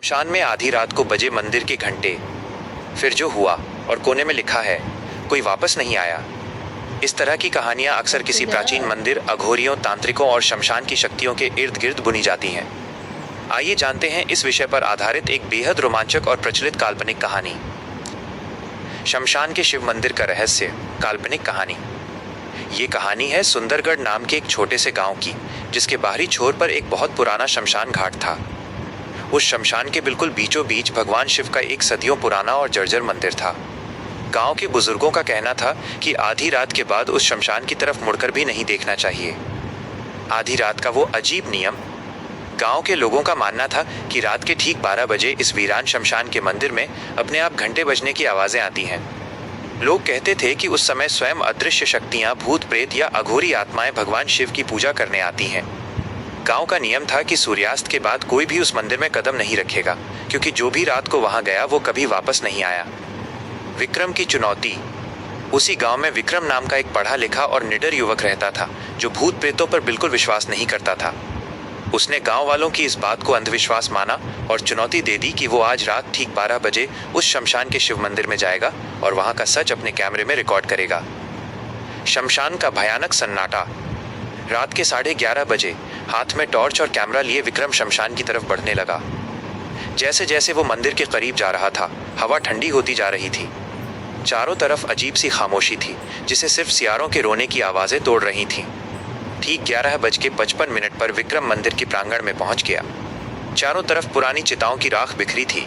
शान में आधी रात को बजे मंदिर के घंटे। फिर जो हुआ, और कोने में लिखा है, कोई वापस नहीं आया। इस तरह की कहानियां अक्सर किसी प्राचीन मंदिर, अघोरियों, तांत्रिकों और शमशान की शक्तियों के इर्द गिर्द बुनी जाती हैं। आइए जानते हैं इस विषय पर आधारित एक बेहद रोमांचक और प्रचलित काल्पनिक कहानी। शमशान के शिव मंदिर का रहस्य। काल्पनिक कहानी। ये कहानी है सुंदरगढ़ नाम के एक छोटे से गांव की, जिसके बाहरी छोर पर एक बहुत पुराना शमशान घाट था। उस शमशान के बिल्कुल बीचों बीच भगवान शिव का एक सदियों पुराना और जर्जर मंदिर था। गांव के बुजुर्गों का कहना था कि आधी रात के बाद उस शमशान की तरफ मुड़कर भी नहीं देखना चाहिए। आधी रात का वो अजीब नियम। गांव के लोगों का मानना था कि रात के ठीक 12 बजे इस वीरान शमशान के मंदिर में अपने आप घंटे बजने की आवाजें आती हैं। लोग कहते थे कि उस समय स्वयं अदृश्य शक्तियां, भूत प्रेत या अघोरी आत्माएं भगवान शिव की पूजा करने आती हैं। गांव का नियम था कि सूर्यास्त के बाद कोई भी उस मंदिर में कदम नहीं रखेगा, क्योंकि जो भी रात को वहां गया वो कभी वापस नहीं आया। विक्रम की चुनौती। उसी गांव में विक्रम नाम का एक पढ़ा लिखा और निडर युवक रहता था, जो भूत प्रेतों पर बिल्कुल विश्वास नहीं करता था। उसने गांव वालों की इस बात को अंधविश्वास माना और चुनौती दे दी कि वो आज रात ठीक 12 बजे उस शमशान के शिव मंदिर में जाएगा और वहां का सच अपने कैमरे में रिकॉर्ड करेगा। शमशान का भयानक सन्नाटा। रात के 11:30 बजे हाथ में टॉर्च और कैमरा लिए विक्रम शमशान की तरफ बढ़ने लगा। जैसे जैसे वो मंदिर के करीब जा रहा था, हवा ठंडी होती जा रही थी। चारों तरफ अजीब सी खामोशी थी, जिसे सिर्फ सियारों के रोने की आवाजें तोड़ रही थीं। ठीक 11:55 पर विक्रम मंदिर के प्रांगण में पहुंच गया। चारों तरफ पुरानी चिताओं की राख बिखरी थी।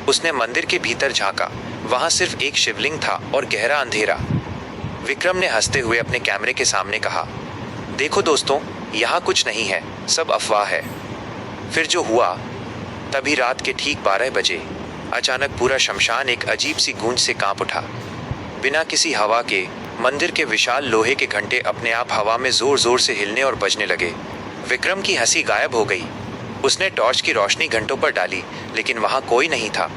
उसने मंदिर के भीतर झांका। वहां सिर्फ एक शिवलिंग था और गहरा अंधेरा। विक्रम ने हंसते हुए अपने कैमरे के सामने कहा, देखो दोस्तों, यहाँ कुछ नहीं है, सब अफवाह है। फिर जो हुआ, तभी रात के ठीक 12 बजे अचानक पूरा शमशान एक अजीब सी गूंज से कांप उठा। बिना किसी हवा के मंदिर के विशाल लोहे के घंटे अपने आप हवा में जोर जोर से हिलने और बजने लगे। विक्रम की हंसी गायब हो गई। उसने टॉर्च की रोशनी घंटों पर डाली, लेकिन वहां कोई नहीं था।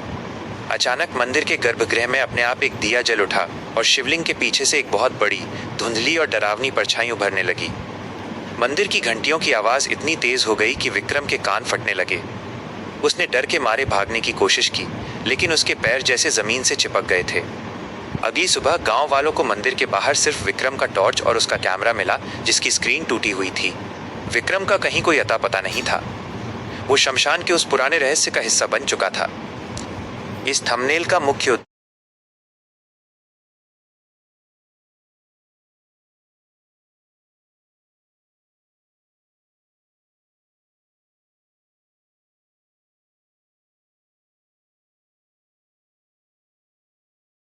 अचानक मंदिर के गर्भगृह में अपने आप एक दिया जल उठा और शिवलिंग के पीछे से एक बहुत बड़ी, धुंधली और डरावनी परछाई उभरने लगी। मंदिर की घंटियों की आवाज इतनी तेज हो गई कि विक्रम के कान फटने लगे। उसने डर के मारे भागने की कोशिश की, लेकिन उसके पैर जैसे जमीन से चिपक गए थे। अगली सुबह गांव वालों को मंदिर के बाहर सिर्फ विक्रम का टॉर्च और उसका कैमरा मिला, जिसकी स्क्रीन टूटी हुई थी। विक्रम का कहीं कोई अता पता नहीं था। वो शमशान के उस पुराने रहस्य का हिस्सा बन चुका था। इस थंबनेल का मुख्य